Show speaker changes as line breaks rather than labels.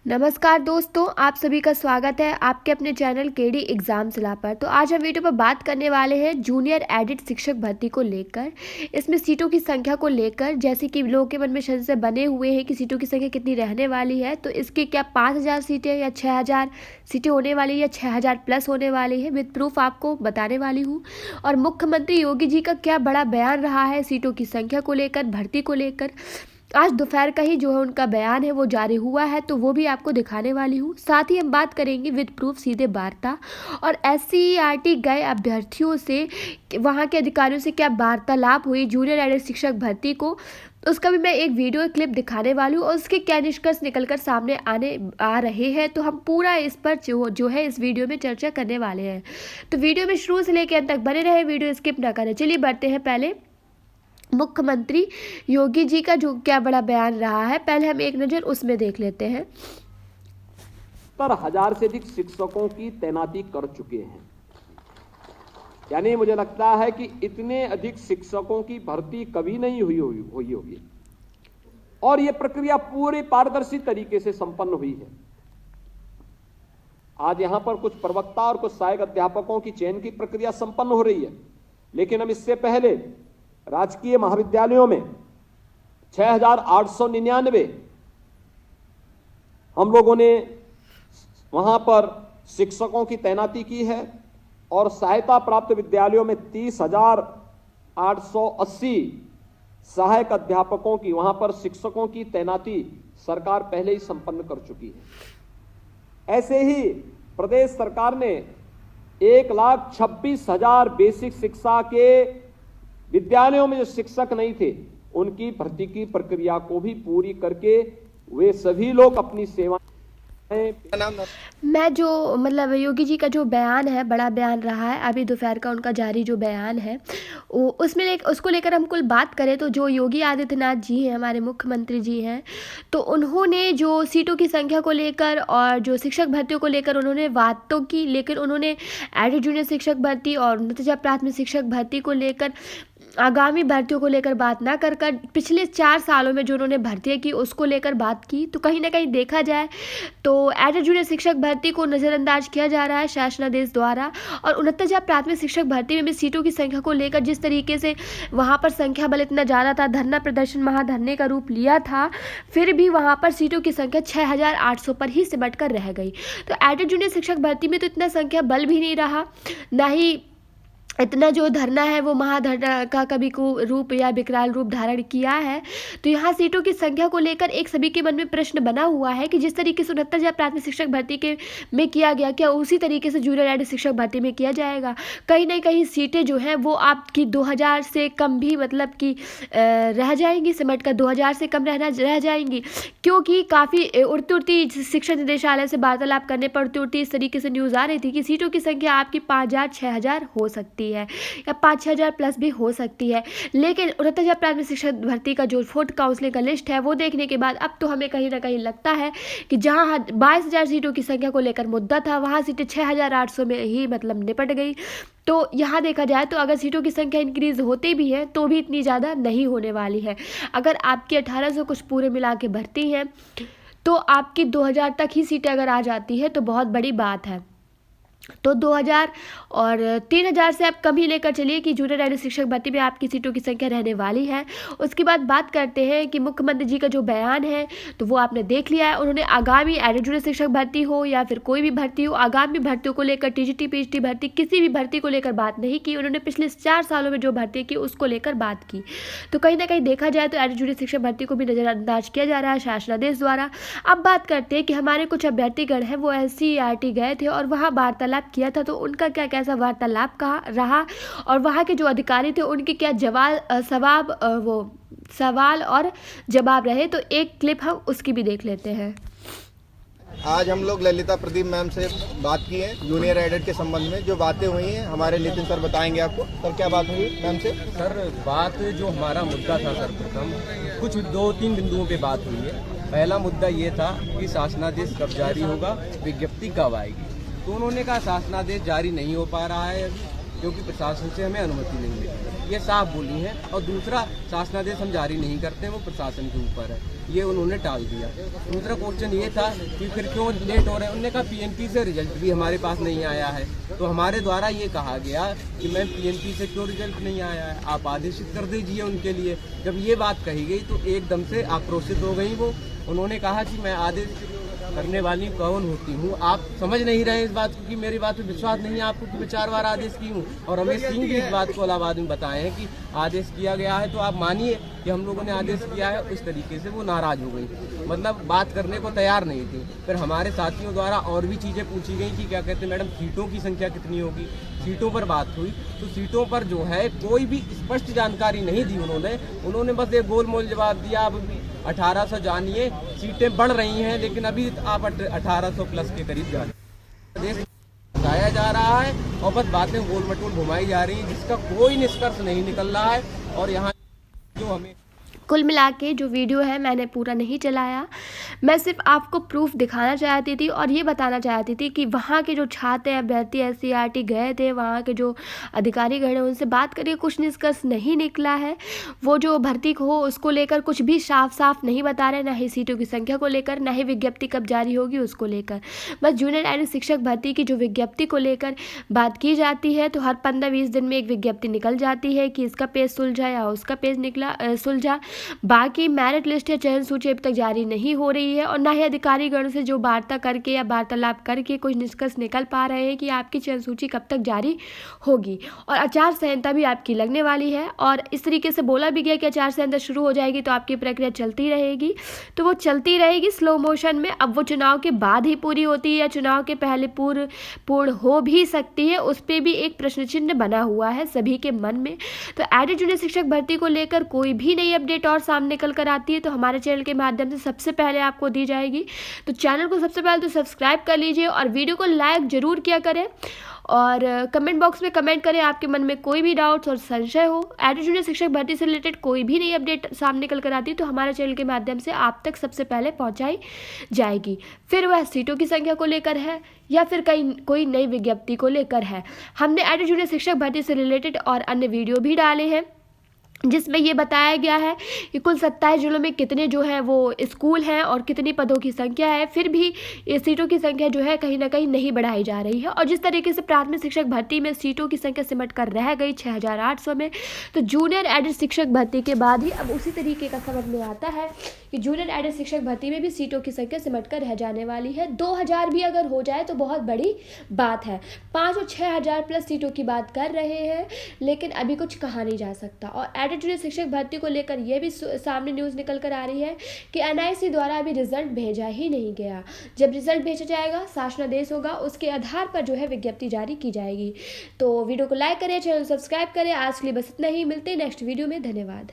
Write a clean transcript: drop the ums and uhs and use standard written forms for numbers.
नमस्कार दोस्तों, आप सभी का स्वागत है आपके अपने चैनल केडी एग्जाम सलाह पर। तो आज हम वीडियो पर बात करने वाले हैं जूनियर एडिट शिक्षक भर्ती को लेकर। इसमें सीटों की संख्या को लेकर, जैसे कि लोगों के मन में संशय बने हुए हैं कि सीटों की संख्या कितनी रहने वाली है, तो इसकी क्या 5000 सीटें या 6000 सीटें होने वाली या 6000 प्लस होने वाली है, विद प्रूफ आपको बताने वाली हूँ। और मुख्यमंत्री योगी जी का क्या बड़ा बयान रहा है सीटों की संख्या को लेकर, भर्ती को लेकर। आज दोपहर का ही जो है उनका बयान है वो जारी हुआ है, तो वो भी आपको दिखाने वाली हूँ। साथ ही हम बात करेंगे विद प्रूफ सीधे वार्ता और SCERT गए अभ्यर्थियों से, वहाँ के अधिकारियों से क्या वार्तालाप हुई जूनियर एडिट शिक्षक भर्ती को, उसका भी मैं एक वीडियो क्लिप दिखाने वाली हूँ और उसके क्या निष्कर्ष निकलकर सामने आ रहे हैं। तो हम पूरा इस पर जो है इस वीडियो में चर्चा करने वाले हैं। तो वीडियो में शुरू से लेकर अंत तक बने रहे, वीडियो स्किप ना करें। चलिए बढ़ते हैं पहले मुख्यमंत्री योगी जी का जो क्या बड़ा बयान रहा है, पहले हम एक नज़र उसमें देख लेते हैं।
70,000 से अधिक शिक्षकों की तैनाती कर चुके हैं। यानी मुझे लगता है कि इतने अधिक शिक्षकों की भर्ती कभी नहीं हुई होगी और यह प्रक्रिया पूरी पारदर्शी तरीके से संपन्न हुई है। आज यहां पर कुछ प्रवक्ता और कुछ सहायक अध्यापकों की चयन की प्रक्रिया संपन्न हो रही है, लेकिन हम इससे पहले राजकीय महाविद्यालयों में 6,899 हम लोगों ने वहां पर शिक्षकों की तैनाती की है और सहायता प्राप्त विद्यालयों में 30,880 सहायक अध्यापकों की, वहां पर शिक्षकों की तैनाती सरकार पहले ही संपन्न कर चुकी है। ऐसे ही प्रदेश सरकार ने 1,26,000 बेसिक शिक्षा के विद्यालयों में जो शिक्षक नहीं थे उनकी भर्ती की प्रक्रिया को भी पूरी करके वे सभी लोग अपनी सेवा।
मैं जो योगी जी का जो बयान है, बड़ा बयान रहा है, अभी दोपहर का उनका जारी जो बयान है उसको लेकर हम कुल बात करें तो जो योगी आदित्यनाथ जी हैं, हमारे मुख्यमंत्री जी हैं, तो उन्होंने जो सीटों की संख्या को लेकर और जो शिक्षक भर्तियों को लेकर उन्होंने बात तो की, लेकिन उन्होंने एडिट जूनियर शिक्षक भर्ती और उन्नत प्राथमिक शिक्षक भर्ती को लेकर, आगामी भर्तियों को लेकर बात ना कर पिछले 4 सालों में जो उन्होंने भर्तियाँ की उसको लेकर बात की। तो कहीं ना कहीं देखा जाए तो एडिट जूनियर शिक्षक भर्ती को नज़रअंदाज किया जा रहा है शासनादेश द्वारा, और उन्नत प्राथमिक शिक्षक भर्ती में भी सीटों की संख्या को लेकर जिस तरीके से वहाँ पर संख्या बल इतना ज़्यादा था, धरना प्रदर्शन महाधरने का रूप लिया था, फिर भी वहाँ पर सीटों की संख्या 6,800 पर ही सिमट कर रह गई। तो एडिट जूनियर शिक्षक भर्ती में तो इतना संख्या बल भी नहीं रहा, ना ही इतना जो धरना है वो महाधरना का कभी को रूप या विकराल रूप धारण किया है। तो यहाँ सीटों की संख्या को लेकर एक सभी के मन में प्रश्न बना हुआ है कि जिस तरीके से 69 प्राथमिक शिक्षक भर्ती के में किया गया, क्या उसी तरीके से जूनियर एडिट शिक्षक भर्ती में किया जाएगा। कहीं ना कहीं सीटें जो हैं वो आपकी 2000 से कम भी कि रह जाएंगी, सिमट कर 2000 से कम रह जाएंगी, क्योंकि काफ़ी उड़ती शिक्षा निदेशालय से वार्तालाप करने पर उड़ती इस तरीके से न्यूज़ आ रही थी कि सीटों की संख्या आपकी 5000 6000 हो सकती है या 5,000 प्लस भी हो सकती है। लेकिन उन्नत प्राथमिक शिक्षक भर्ती का जो फोर्थ काउंसलिंग का लिस्ट है वो देखने के बाद अब तो हमें कहीं ना कहीं लगता है कि जहां 22,000 सीटों की संख्या को लेकर मुद्दा था, वहां सीटें 6,800 में ही निपट गई। तो यहाँ देखा जाए तो अगर सीटों की संख्या इंक्रीज होती भी है तो भी इतनी ज़्यादा नहीं होने वाली है। अगर आपकी 1800 कुछ पूरे मिला के भर्ती है तो आपकी 2000 तक ही सीटें अगर आ जाती है तो बहुत बड़ी बात है। तो 2000 और 3000 से आप कम ही लेकर चलिए कि जूनियर एडिट शिक्षक भर्ती में आपकी सीटों की संख्या रहने वाली है। उसके बाद बात करते हैं कि मुख्यमंत्री जी का जो बयान है तो वो आपने देख लिया है। उन्होंने आगामी एडिट जूनियर शिक्षक भर्ती हो या फिर कोई भी भर्ती हो, आगामी भर्तियों को लेकर TGT PGT भर्ती, किसी भी भर्ती को लेकर बात नहीं की। उन्होंने पिछले 4 सालों में जो भर्ती की उसको लेकर बात की। तो कहीं ना कहीं देखा जाए तो एडिट जूनियर शिक्षक भर्ती को भी नज़रअंदाज किया जा रहा है शासनादेश द्वारा। अब बात करते हैं कि हमारे कुछ अभ्यर्थीगण हैं वो SCERT गए थे और वहाँ वार्तालाप किया था, तो उनका क्या कैसा वार्तालाप कहा रहा और वहाँ के जो अधिकारी थे उनके क्या सवाल और जवाब रहे। तो एक क्लिप हम उसकी भी देख लेते हैं।
आज हम लोग ललिता प्रदीप मैम से बात की है जूनियर एडिट के संबंध में। जो बातें हुई हैं हमारे नितिन सर बताएंगे आपको। सर क्या बात हुई मैम से?
सर बात जो हमारा मुद्दा था सर्वप्रथम कुछ 2-3 बिंदुओं पे बात हुई है। पहला मुद्दा ये था कि शासनादेश कब जारी होगा, विज्ञप्ति कब आएगी। तो उन्होंने कहा शासनादेश जारी नहीं हो पा रहा है क्योंकि प्रशासन से हमें अनुमति नहीं मिली। ये साफ बोली हैं। और दूसरा, शासनादेश हम जारी नहीं करते, वो प्रशासन के ऊपर है, ये उन्होंने टाल दिया। दूसरा क्वेश्चन ये था कि फिर क्यों लेट हो रहे हैं। उन्होंने कहा पीएनपी से रिजल्ट भी हमारे पास नहीं आया है। तो हमारे द्वारा ये कहा गया कि मैम पीएनपी से क्यों रिजल्ट नहीं आया है, आप आदेशित कर दीजिए उनके लिए। जब ये बात कही गई तो एकदम से आक्रोशित हो गई वो। उन्होंने कहा कि मैं आदेश करने वाली कौन होती हूँ, आप समझ नहीं रहे इस बात को कि मेरी बात पे विश्वास नहीं है आपको कि मैं 4 बार आदेश की हूँ। और रमेश सिंह भी इस बात को इलाहाबाद में बताए हैं कि आदेश किया गया है, तो आप मानिए कि हम लोगों ने आदेश किया है। इस तरीके से वो नाराज हो गई, मतलब बात करने को तैयार नहीं थी। फिर हमारे साथियों द्वारा और भी चीज़ें पूछी गई कि क्या कहते हैं मैडम सीटों की संख्या कितनी होगी, सीटों पर बात हुई। तो सीटों पर जो है कोई भी स्पष्ट जानकारी नहीं दी उन्होंने बस एक गोलमोल जवाब दिया। अब 1800 जानिए, सीटें बढ़ रही हैं, लेकिन अभी आप 1800 प्लस के करीब जा रहे हैं। बताया जा रहा है और बस बातें गोल मटोल घुमाई जा रही हैं, जिसका कोई निष्कर्ष नहीं निकल रहा है। और यहाँ जो हमें
कुल मिला के जो वीडियो है मैंने पूरा नहीं चलाया, मैं सिर्फ आपको प्रूफ दिखाना चाहती थी और ये बताना चाहती थी कि वहाँ के जो छात्र अभ्यर्थी SCERT गए थे, वहाँ के जो अधिकारी गए हैं, उनसे बात करके कुछ निष्कर्ष नहीं निकला है। वो जो भर्ती हो उसको लेकर कुछ भी साफ साफ नहीं बता रहे, ना ही सीटों की संख्या को लेकर, ना ही विज्ञप्ति कब जारी होगी उसको लेकर। बस जूनियर एडेड शिक्षक भर्ती की जो विज्ञप्ति को लेकर बात की जाती है, तो हर 15-20 दिन में एक विज्ञप्ति निकल जाती है कि इसका पेज सुलझा या उसका पेज निकला सुलझा। बाकी मेरिट लिस्ट या चयन सूची अभी तक जारी नहीं हो रही है और ना ही अधिकारीगण से जो वार्ता करके या वार्तालाप करके कुछ निष्कर्ष निकल पा रहे हैं कि आपकी चयन सूची कब तक जारी होगी। और आचार संहिता भी आपकी लगने वाली है और इस तरीके से बोला भी गया कि आचार संहिता शुरू हो जाएगी तो आपकी प्रक्रिया चलती रहेगी, तो वो चलती रहेगी स्लो मोशन में। अब वो चुनाव के बाद ही पूरी होती है या चुनाव के पहले पूर्ण हो भी सकती है, उस पर भी एक प्रश्न चिन्ह बना हुआ है सभी के मन में। तो एडेड जूनियर शिक्षक भर्ती को लेकर कोई भी नई अपडेट और सामने निकल कर आती है तो हमारे चैनल के माध्यम से सबसे पहले आपको दी जाएगी। तो चैनल को सबसे पहले तो सब्सक्राइब कर लीजिए और वीडियो को लाइक जरूर किया करें और कमेंट बॉक्स में कमेंट करें आपके मन में कोई भी डाउट्स और संशय हो। एडेड जूनियर शिक्षक भर्ती से रिलेटेड कोई भी नई अपडेट सामने निकल कर आती है तो हमारे चैनल के माध्यम से आप तक सबसे पहले पहुंचाई जाएगी। फिर वह सीटों की संख्या को लेकर है या फिर कोई नई विज्ञप्ति को लेकर है। हमने एडेड जूनियर शिक्षक भर्ती से रिलेटेड और अन्य वीडियो भी डाले हैं जिसमें ये बताया गया है कि कुल 27 जिलों में कितने जो है वो स्कूल हैं और कितनी पदों की संख्या है। फिर भी ये सीटों की संख्या जो है कहीं ना कहीं नहीं बढ़ाई जा रही है और जिस तरीके से प्राथमिक शिक्षक भर्ती में सीटों की संख्या सिमट कर रह गई 6800 में, तो जूनियर एडेड शिक्षक भर्ती के बाद ही अब उसी तरीके का समझ में आता है कि जूनियर एडेड शिक्षक भर्ती में भी सीटों की संख्या सिमट कर रह जाने वाली है। 2000 भी अगर हो जाए तो बहुत बड़ी बात है। 5 और 6000 प्लस सीटों की बात कर रहे हैं, लेकिन अभी कुछ कहा नहीं जा सकता। और एडेड जूनियर शिक्षक भर्ती को लेकर यह भी सामने न्यूज़ निकल कर आ रही है कि NIC द्वारा अभी रिजल्ट भेजा ही नहीं गया। जब रिजल्ट भेजा जाएगा, शासनादेश होगा, उसके आधार पर जो है विज्ञप्ति जारी की जाएगी। तो वीडियो को लाइक करें, चैनल सब्सक्राइब करें। आज के लिए बस इतना ही, मिलते हैं नेक्स्ट वीडियो में। धन्यवाद।